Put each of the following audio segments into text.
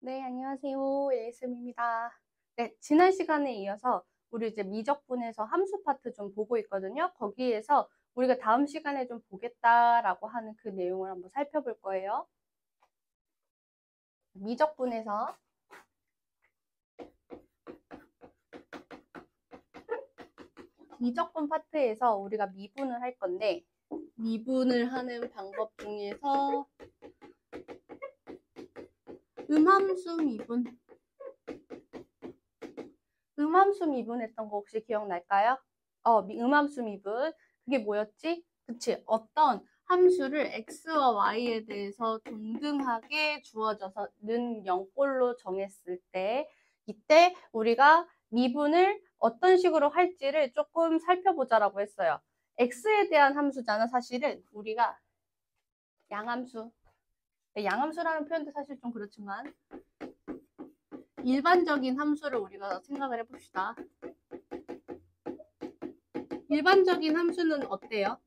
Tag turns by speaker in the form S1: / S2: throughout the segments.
S1: 네, 안녕하세요. 예이쌤입니다. 네, 지난 시간에 이어서 우리 이제 미적분에서 함수 파트 좀 보고 있거든요. 거기에서 우리가 다음 시간에 좀 보겠다라고 하는 그 내용을 한번 살펴볼 거예요. 미적분에서 미적분 파트에서 우리가 미분을 할 건데 미분을 하는 방법 중에서 음함수 미분 했던 거 혹시 기억날까요? 음함수 미분. 그게 뭐였지? 그치. 어떤 함수를 x와 y에 대해서 동등하게 주어져서 는 0꼴로 정했을 때 이때 우리가 미분을 어떤 식으로 할지를 조금 살펴보자라고 했어요. x에 대한 함수잖아. 사실은 우리가 양함수. 양함수라는 표현도 사실 좀 그렇지만 일반적인 함수를 우리가 생각을 해봅시다. 일반적인 함수는 어때요?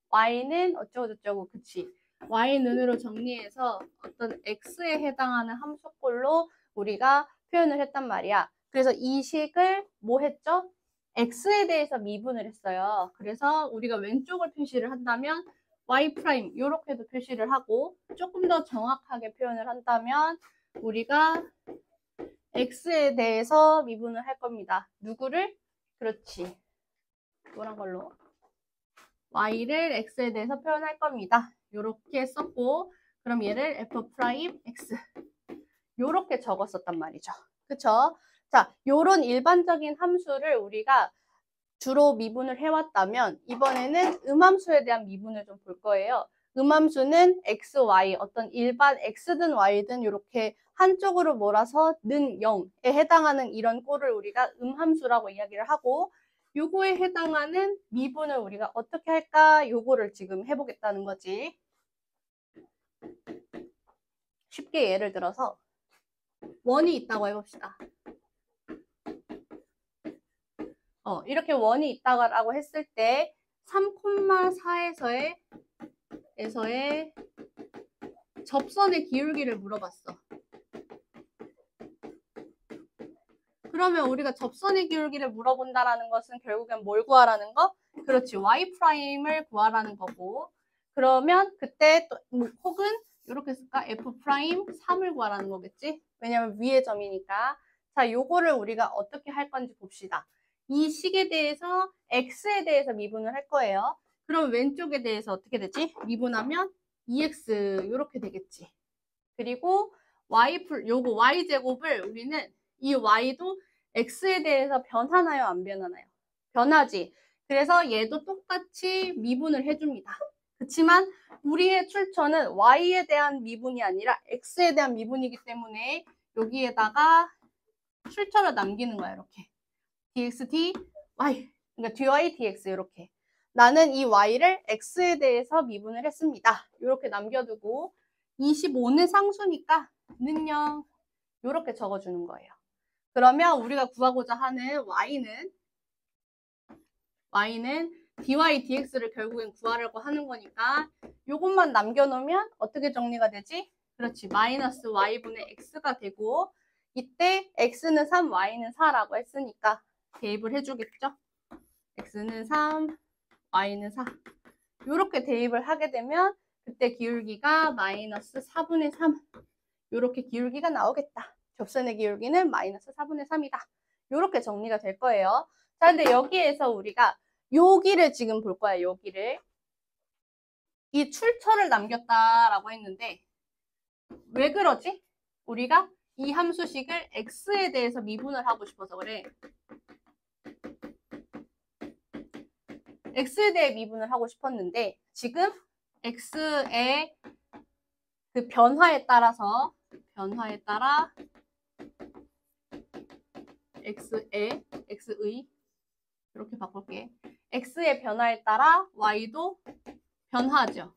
S1: y는 어쩌고저쩌고, 그치? y는으로 정리해서 어떤 x에 해당하는 함수꼴로 우리가 표현을 했단 말이야. 그래서 이 식을 뭐 했죠? x에 대해서 미분을 했어요. 그래서 우리가 왼쪽을 표시를 한다면 y' 이렇게도 표시를 하고 조금 더 정확하게 표현을 한다면 우리가 x에 대해서 미분을 할 겁니다. 누구를? 그렇지. 노란 걸로. y를 x에 대해서 표현할 겁니다. 이렇게 썼고 그럼 얘를 f'(x) 이렇게 적었었단 말이죠. 그쵸? 자, 요런 일반적인 함수를 우리가 주로 미분을 해왔다면 이번에는 음함수에 대한 미분을 좀 볼 거예요. 음함수는 x, y, 어떤 일반 x든 y든 이렇게 한쪽으로 몰아서 는 0에 해당하는 이런 꼴을 우리가 음함수라고 이야기를 하고 요거에 해당하는 미분을 우리가 어떻게 할까? 요거를 지금 해보겠다는 거지. 쉽게 예를 들어서 원이 있다고 해봅시다. 이렇게 원이 있다고 했을 때 3,4에서의 접선의 기울기를 물어봤어. 그러면 우리가 접선의 기울기를 물어본다라는 것은 결국엔 뭘 구하라는 거? 그렇지, y''을 구하라는 거고. 그러면 그때 또 혹은 이렇게 쓸까? f'3을 구하라는 거겠지? 왜냐면 위의 점이니까. 자, 요거를 우리가 어떻게 할 건지 봅시다. 이 식에 대해서 x에 대해서 미분을 할 거예요. 그럼 왼쪽에 대해서 어떻게 되지? 미분하면 2x 이렇게 되겠지. 그리고 요거 y제곱을 우리는 이 y도 x에 대해서 변하나요? 안 변하나요? 변하지. 그래서 얘도 똑같이 미분을 해줍니다. 그렇지만 우리의 출처는 y에 대한 미분이 아니라 x에 대한 미분이기 때문에 여기에다가 출처를 남기는 거야. 이렇게 dx, dy, 그러니까 dy, dx 이렇게. 나는 이 y를 x에 대해서 미분을 했습니다. 이렇게 남겨두고 25는 상수니까 는요. 이렇게 적어주는 거예요. 그러면 우리가 구하고자 하는 y는 dy, dx를 결국엔 구하려고 하는 거니까 이것만 남겨놓으면 어떻게 정리가 되지? 그렇지. 마이너스 y분의 x가 되고 이때 x는 3, y는 4라고 했으니까 대입을 해주겠죠? x는 3, y는 4. 이렇게 대입을 하게 되면 그때 기울기가 마이너스 4분의 3. 이렇게 기울기가 나오겠다. 접선의 기울기는 마이너스 4분의 3이다. 이렇게 정리가 될 거예요. 자, 근데 여기에서 우리가 여기를 지금 볼 거야, 여기를. 이 출처를 남겼다라고 했는데 왜 그러지? 우리가 이 함수식을 x에 대해서 미분을 하고 싶어서 그래. x에 대해 미분을 하고 싶었는데 지금 x의 그 변화에 따라 x의 이렇게 바꿀게. x의 변화에 따라 y도 변하죠.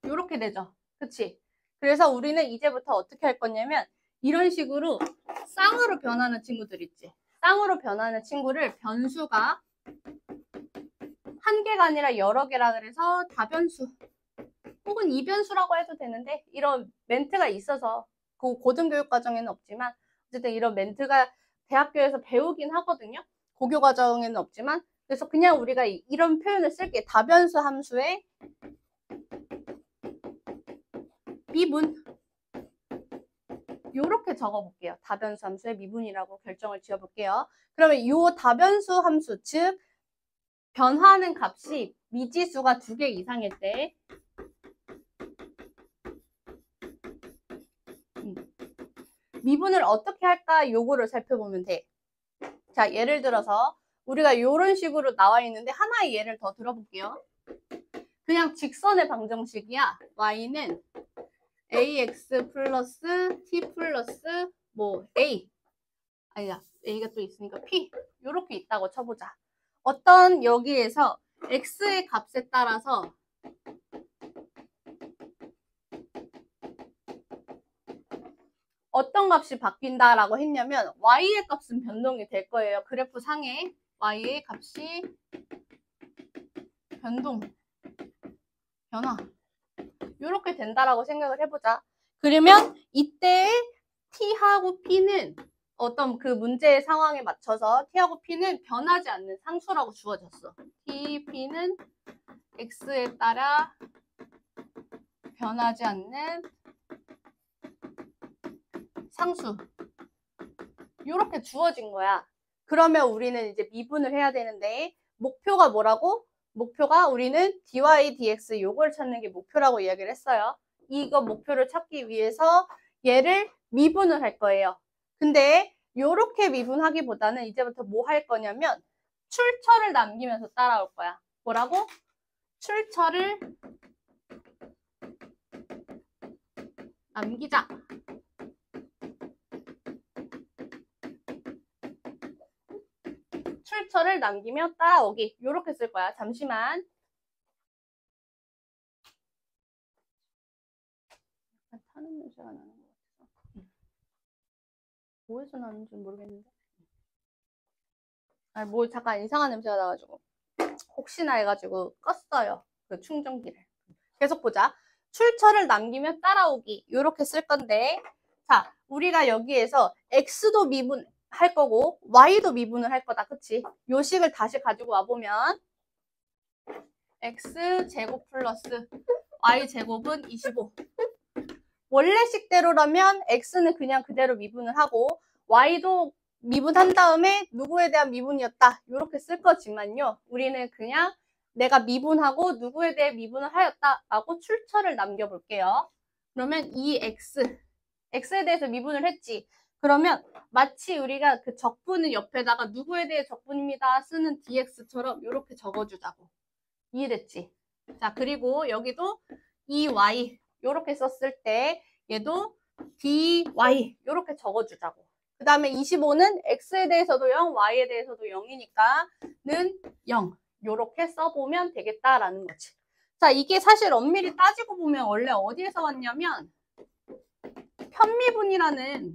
S1: 이렇게 되죠. 그치? 그래서 우리는 이제부터 어떻게 할 거냐면 이런 식으로 쌍으로 변하는 친구들 있지. 쌍으로 변하는 친구를 변수가 한 개가 아니라 여러 개라 그래서 다변수 혹은 이변수라고 해도 되는데 이런 멘트가 있어서 그 고등교육 과정에는 없지만 어쨌든 이런 멘트가 대학교에서 배우긴 하거든요. 고교 과정에는 없지만. 그래서 그냥 우리가 이런 표현을 쓸게. 다변수 함수의 미분. 요렇게 적어볼게요. 다변수 함수의 미분이라고 결정을 지어볼게요. 그러면 이 다변수 함수, 즉 변화하는 값이 미지수가 2개 이상일 때 미분을 어떻게 할까? 요거를 살펴보면 돼. 자, 예를 들어서 우리가 이런 식으로 나와 있는데 하나의 예를 더 들어볼게요. 그냥 직선의 방정식이야. y는 ax 플러스 t 플러스 뭐 a 아니다 a가 또 있으니까 p 이렇게 있다고 쳐보자. 어떤 여기에서 x의 값에 따라서 어떤 값이 바뀐다라고 했냐면 y의 값은 변동이 될 거예요. 그래프 상에 y의 값이 변화 이렇게 된다라고 생각을 해보자. 그러면 이때 t하고 p는 어떤 그 문제의 상황에 맞춰서 t하고 p는 변하지 않는 상수라고 주어졌어. t, p는 x에 따라 변하지 않는 상수 이렇게 주어진 거야. 그러면 우리는 이제 미분을 해야 되는데 목표가 뭐라고? 목표가 우리는 dy, dx 요걸 찾는 게 목표라고 이야기를 했어요. 이거 목표를 찾기 위해서 얘를 미분을 할 거예요. 근데 요렇게 미분하기보다는 이제부터 뭐 할 거냐면 출처를 남기면서 따라올 거야. 뭐라고? 출처를 남기자. 출처를 남기며 따라오기. 요렇게 쓸 거야. 잠시만. 타는 냄새가 나는 것 같아서. 뭐에서 나는지 모르겠는데. 아니, 뭐 잠깐 이상한 냄새가 나가지고. 혹시나 해가지고 껐어요. 그 충전기를. 계속 보자. 출처를 남기며 따라오기. 요렇게 쓸 건데. 자, 우리가 여기에서 x도 미분할 거고 y도 미분을 할 거다. 그치? 요 식을 다시 가지고 와보면 x제곱 플러스 y제곱은 25. 원래 식대로라면 x는 그냥 그대로 미분을 하고 y도 미분한 다음에 누구에 대한 미분이었다. 이렇게 쓸 거지만요. 우리는 그냥 내가 미분하고 누구에 대해 미분을 하였다라고 출처를 남겨볼게요. 그러면 이 x에 대해서 미분을 했지. 그러면 마치 우리가 그 적분을 옆에다가 누구에 대해 적분입니다 쓰는 dx처럼 이렇게 적어주자고. 이해됐지? 자, 그리고 여기도 이 y 이렇게 썼을 때 얘도 dy 이렇게 적어주자고. 그 다음에 25는 x에 대해서도 0, y에 대해서도 0이니까 는 0 이렇게 써보면 되겠다라는 거지. 자, 이게 사실 엄밀히 따지고 보면 원래 어디에서 왔냐면 편미분이라는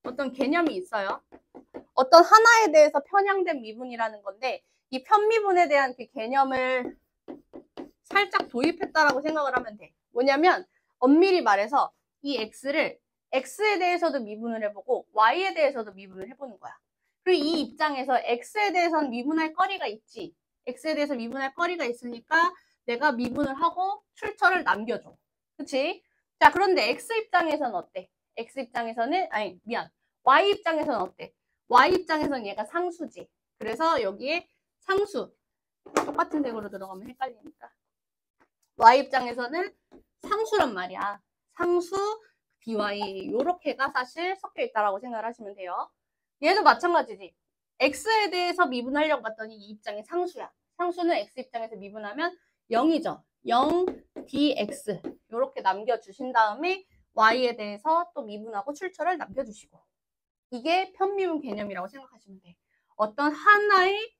S1: 어떤 개념이 있어요. 어떤 하나에 대해서 편향된 미분이라는 건데 이 편미분에 대한 그 개념을 살짝 도입했다라고 생각을 하면 돼. 뭐냐면 엄밀히 말해서 이 x를 x에 대해서도 미분을 해보고 y에 대해서도 미분을 해보는 거야. 그리고 이 입장에서 x에 대해서는 미분할 거리가 있지. x에 대해서 미분할 거리가 있으니까 내가 미분을 하고 출처를 남겨줘. 그치? 자, 그런데 x 입장에서는 어때? x 입장에서는 y 입장에서는 어때? y 입장에서는 얘가 상수지. 그래서 여기에 상수 똑같은 색으로 들어가면 헷갈리니까 y 입장에서는 상수란 말이야. 상수 dy 요렇게가 사실 섞여 있다라고 생각을 하시면 돼요. 얘도 마찬가지지. x에 대해서 미분하려고 봤더니 이 입장이 상수야. 상수는 x 입장에서 미분하면 0이죠. 0 dx 요렇게 남겨주신 다음에 y에 대해서 또 미분하고 출처를 남겨주시고 이게 편미분 개념이라고 생각하시면 돼. 어떤 하나의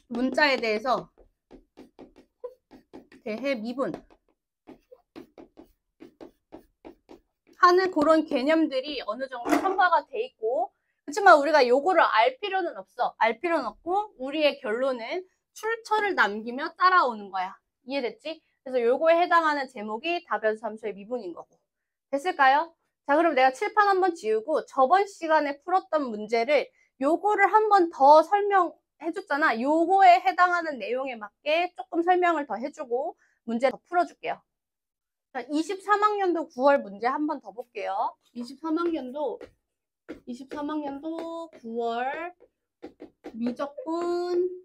S1: 문자에 대해서 대해 미분 하는 그런 개념들이 어느 정도 첨가가 돼 있고 그렇지만 우리가 요거를 알 필요는 없어. 알 필요는 없고 우리의 결론은 출처를 남기며 따라오는 거야. 이해됐지? 그래서 요거에 해당하는 제목이 다변수 함수의 미분인 거고 됐을까요? 자, 그럼 내가 칠판 한번 지우고 저번 시간에 풀었던 문제를 요거를 한번 더 설명해줬잖아. 요거에 해당하는 내용에 맞게 조금 설명을 더 해주고 문제 더 풀어줄게요. 자, 23학년도 9월 문제 한번 더 볼게요. 23학년도 9월 미적분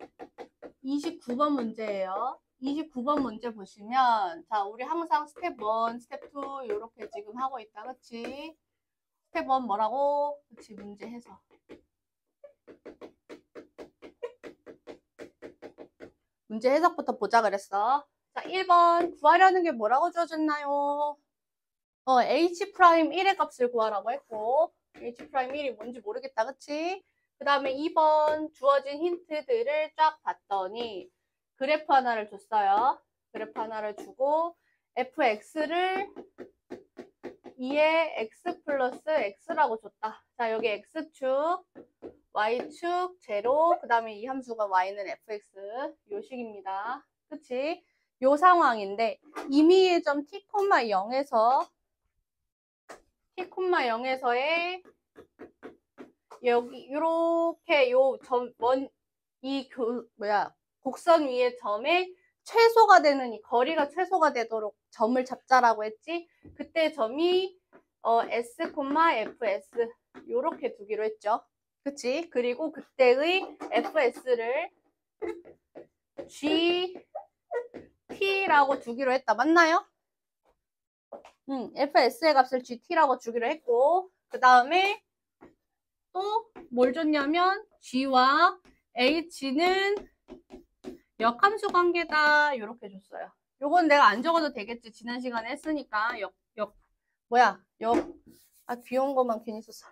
S1: 29번 문제예요. 29번 문제 보시면 자, 우리 항상 스텝 1, 스텝 2 이렇게 지금 하고 있다. 그치? 스텝 1 뭐라고? 그치, 문제 해석. 문제 해석부터 보자 그랬어. 자, 1번 구하려는 게 뭐라고 주어졌나요? H'1의 값을 구하라고 했고 H'1이 뭔지 모르겠다. 그치? 그 다음에 2번 주어진 힌트들을 쫙 봤더니 그래프 하나를 줬어요. 그래프 하나를 주고 fx를 2의 x 플러스 x라고 줬다. 자, 여기 x축, y축, 제로, 그 다음에 이 함수가 y는 fx 요 식입니다. 그치? 요 상황인데 임의의 점 t,0에서 t,0에서의 여기 요렇게 요 점 곡선 위의 점에 최소가 되는 이 거리가 최소가 되도록 점을 잡자라고 했지. 그때 점이 s, fs 요렇게 두기로 했죠. 그치? 그리고 그때의 fs를 gt라고 주기로 했다. 맞나요? fs의 값을 gt라고 주기로 했고 그 다음에 또 뭘 줬냐면 g와 h는 역함수 관계다 이렇게 줬어요. 요건 내가 안 적어도 되겠지. 지난 시간에 했으니까 귀여운 것만 괜히 썼어.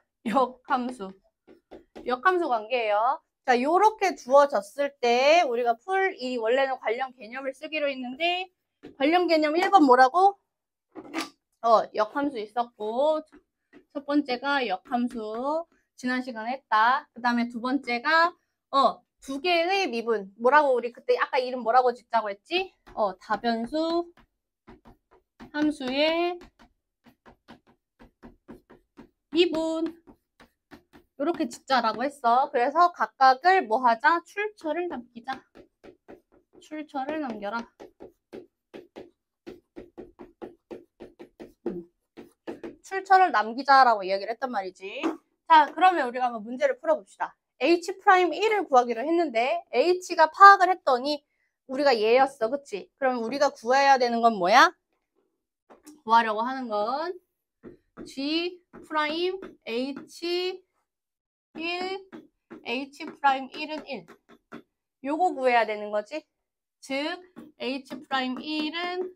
S1: 역함수 관계예요. 자, 요렇게 주어졌을 때 우리가 이 원래는 관련 개념을 쓰기로 했는데 관련 개념 1번 뭐라고? 역함수 있었고 첫 번째가 역함수 지난 시간에 했다. 그 다음에 두 번째가 두 개의 미분 뭐라고 우리 그때 아까 이름 뭐라고 짓자고 했지? 다변수 함수의 미분 이렇게 짓자라고 했어. 그래서 각각을 뭐 하자? 출처를 남기자. 출처를 남겨라. 출처를 남기자라고 이야기를 했단 말이지. 자, 그러면 우리가 한번 문제를 풀어봅시다. H'1을 구하기로 했는데 H가 파악을 했더니 우리가 얘였어. 그치? 그럼 우리가 구해야 되는 건 뭐야? 구하려고 하는 건 G' H1, H'1은 1. 요거 구해야 되는 거지. 즉 H'1은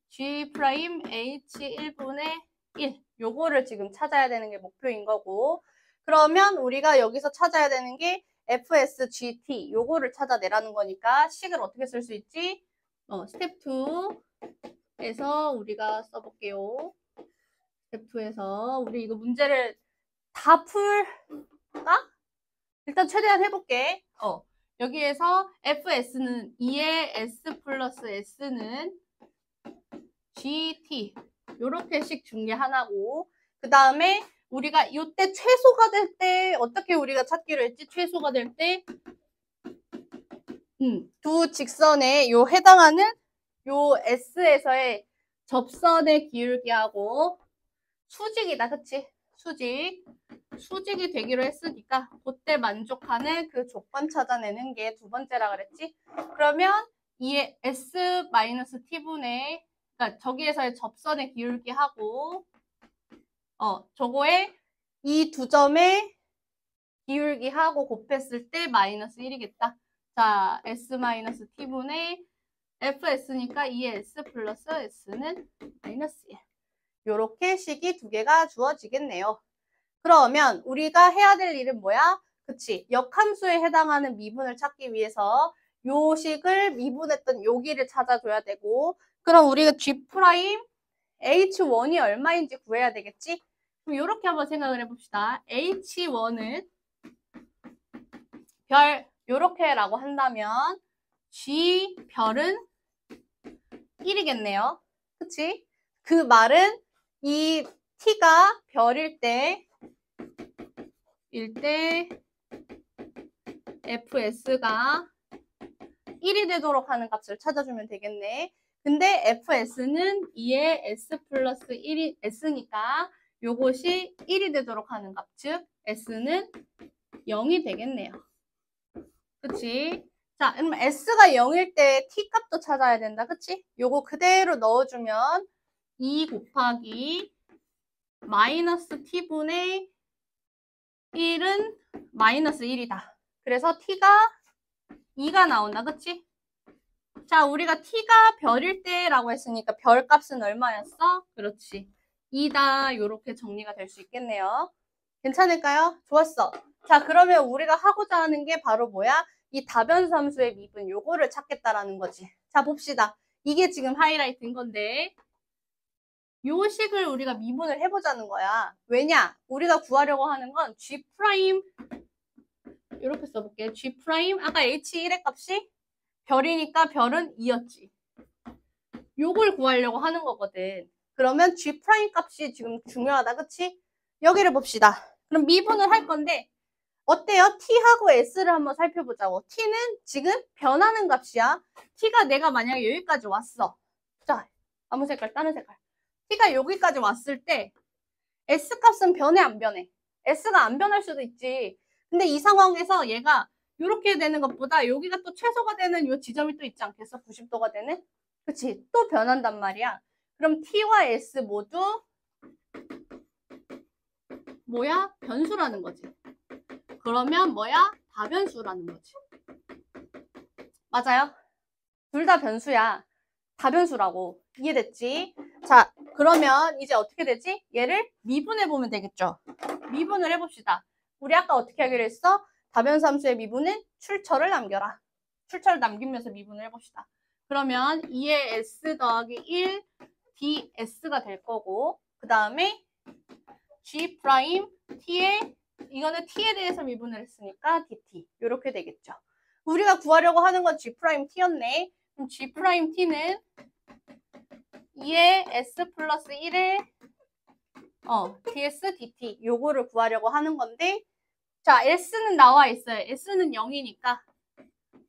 S1: G' H1분의 1. 요거를 지금 찾아야 되는 게 목표인 거고 그러면 우리가 여기서 찾아야 되는 게 FSGT 요거를 찾아내라는 거니까 식을 어떻게 쓸 수 있지? 스텝 2에서 우리가 써볼게요. 스텝 2에서 우리 이거 문제를 다 풀까? 일단 최대한 해볼게. 여기에서 FS는 2의 S 플러스 S는 GT 요렇게씩 준 게 하나고 그 다음에 우리가 이때 최소가 될 때 어떻게 우리가 찾기로 했지? 최소가 될 때 두 직선에 요 해당하는 요 S에서의 접선의 기울기하고 수직이다. 그치? 수직이 되기로 했으니까 그때 만족하는 그 조건 찾아내는 게 두 번째라 그랬지? 그러면 이 S-T분의 그러니까 저기에서의 접선의 기울기하고 저거에 이 두 점의 기울기하고 곱했을 때 마이너스 1이겠다. 자, S-T분의 FS니까 2S 플러스 S는 마이너스 1. 요렇게 식이 두 개가 주어지겠네요. 그러면 우리가 해야 될 일은 뭐야? 그치? 역함수에 해당하는 미분을 찾기 위해서 요 식을 미분했던 여기를 찾아줘야 되고 그럼 우리가 G' H1이 얼마인지 구해야 되겠지? 그럼 이렇게 한번 생각을 해봅시다. H1은 별 요렇게라고 한다면 G 별은 1이겠네요. 그치? 그 말은 이 t가 별일 때 fs가 1이 되도록 하는 값을 찾아주면 되겠네. 근데 fs는 2의 s 플러스 1이 s니까 요것이 1이 되도록 하는 값, 즉 s는 0이 되겠네요. 그치? 자, 그럼 s가 0일 때 t 값도 찾아야 된다. 그치? 요거 그대로 넣어주면 2 곱하기 마이너스 t분의 1은 마이너스 1이다. 그래서 t가 2가 나온다. 그치? 자, 우리가 t가 별일 때라고 했으니까 별 값은 얼마였어? 그렇지. 2다. 요렇게 정리가 될 수 있겠네요. 괜찮을까요? 좋았어. 자, 그러면 우리가 하고자 하는 게 바로 뭐야? 이 다변수 함수의 미분, 요거를 찾겠다라는 거지. 자, 봅시다. 이게 지금 하이라이트인 건데 요 식을 우리가 미분을 해보자는 거야. 왜냐? 우리가 구하려고 하는 건 G' 이렇게 써볼게. G' 아까 H1의 값이 별이니까 별은 2였지. 요걸 구하려고 하는 거거든. 그러면 G' 값이 지금 중요하다. 그치? 여기를 봅시다. 그럼 미분을 할 건데 어때요? t하고 s를 한번 살펴보자고. t는 지금 변하는 값이야. t가 내가 만약에 여기까지 왔어. 자, 아무 색깔, 다른 색깔. t가 여기까지 왔을 때 s 값은 변해, 안 변해? s가 안 변할 수도 있지. 근데 이 상황에서 얘가 이렇게 되는 것보다 여기가 또 최소가 되는 이 지점이 또 있지 않겠어? 90도가 되는? 그치? 또 변한단 말이야. 그럼 t와 s 모두 뭐야? 변수라는 거지. 그러면 뭐야? 다변수라는 거지. 맞아요? 둘 다 변수야. 다변수라고. 이해됐지? 자, 그러면 이제 어떻게 되지? 얘를 미분해보면 되겠죠? 미분을 해봅시다. 우리 아까 어떻게 하기로 했어? 다변수 함수의 미분은 출처를 남겨라. 출처를 남기면서 미분을 해봅시다. 그러면 2의 s 더하기 1 ds가 될 거고 그 다음에 g' t의 이거는 t에 대해서 미분을 했으니까 dt 이렇게 되겠죠. 우리가 구하려고 하는 건 g' t였네. 그럼 g' t는 2의 s 플러스 1의 ds dt 요거를 구하려고 하는 건데 자 s는 나와 있어요. s는 0이니까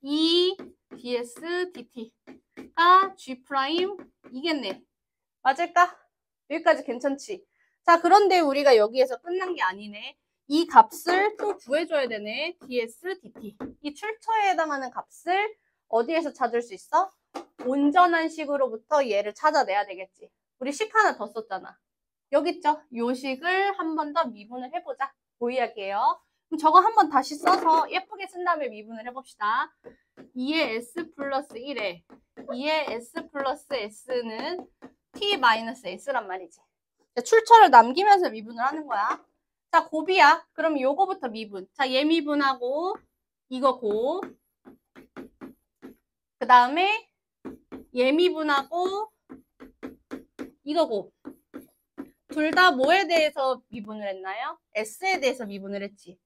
S1: 2 ds dt가 g' 이겠네. 맞을까? 여기까지 괜찮지? 자, 그런데 우리가 여기에서 끝난 게 아니네. 이 값을 또 구해줘야 되네. ds, dt. 이 출처에 해당하는 값을 어디에서 찾을 수 있어? 온전한 식으로부터 얘를 찾아내야 되겠지. 우리 식 하나 더 썼잖아. 여기 있죠? 요 식을 한 번 더 미분을 해보자. 보이할게요. 그럼 저거 한 번 다시 써서 예쁘게 쓴 다음에 미분을 해봅시다. 2의 s 플러스 1에 2의 s 플러스 s는 t-s란 말이지. 출처를 남기면서 미분을 하는 거야. 자, 곱이야. 그럼 요거부터 미분. 자, 얘 미분하고 이거 곱. 그 다음에 얘 미분하고 이거 곱. 둘 다 뭐에 대해서 미분을 했나요? s에 대해서 미분을 했지.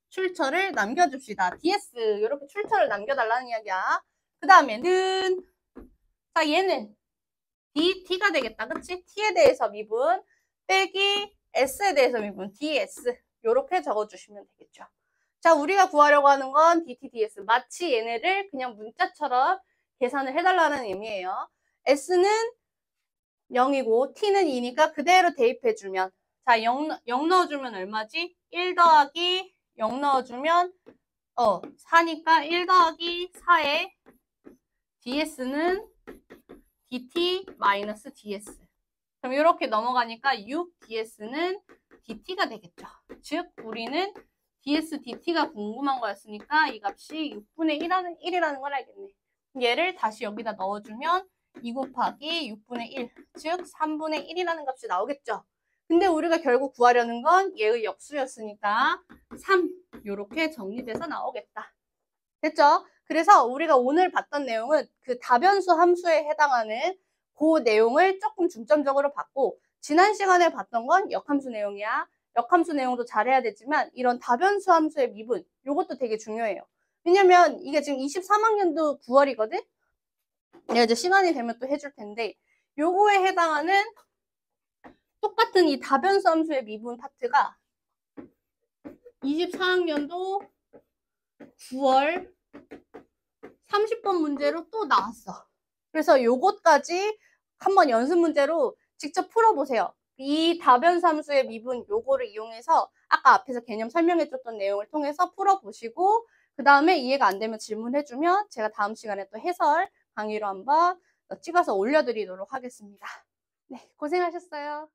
S1: 출처를 남겨줍시다. ds 이렇게 출처를 남겨달라는 이야기야. 그 다음에는 자 얘는 dt가 되겠다. 그치? t에 대해서 미분 빼기 s에 대해서 미분 ds 이렇게 적어주시면 되겠죠. 자 우리가 구하려고 하는 건 dt, ds 마치 얘네를 그냥 문자처럼 계산을 해달라는 의미예요. s는 0이고 t는 2니까 그대로 대입해주면 자 0 넣어주면 얼마지? 1 더하기 0 넣어주면 4니까 1 더하기 4에 ds는 dt-ds 그럼 이렇게 넘어가니까 6 ds는 dt가 되겠죠. 즉 우리는 ds, dt가 궁금한 거였으니까 이 값이 6분의 1이라는 걸 알겠네. 얘를 다시 여기다 넣어주면 2 곱하기 6분의 1, 즉 3분의 1이라는 값이 나오겠죠. 근데 우리가 결국 구하려는 건 얘의 역수였으니까 3 이렇게 정리돼서 나오겠다. 됐죠? 그래서 우리가 오늘 봤던 내용은 그 다변수 함수에 해당하는 그 내용을 조금 중점적으로 봤고 지난 시간에 봤던 건 역함수 내용이야. 역함수 내용도 잘해야 되지만 이런 다변수 함수의 미분 이것도 되게 중요해요. 왜냐면 이게 지금 23학년도 9월이거든? 내가 이제 시간이 되면 또 해줄 텐데 요거에 해당하는 똑같은 똑같은 이 다변수 함수의 미분 파트가 24학년도 9월 30번 문제로 또 나왔어. 그래서 요것까지 한번 연습 문제로 직접 풀어보세요. 이 다변수 함수의 미분 요거를 이용해서 아까 앞에서 개념 설명해줬던 내용을 통해서 풀어보시고 그 다음에 이해가 안 되면 질문해주면 제가 다음 시간에 또 해설 강의로 한번 찍어서 올려드리도록 하겠습니다. 네, 고생하셨어요.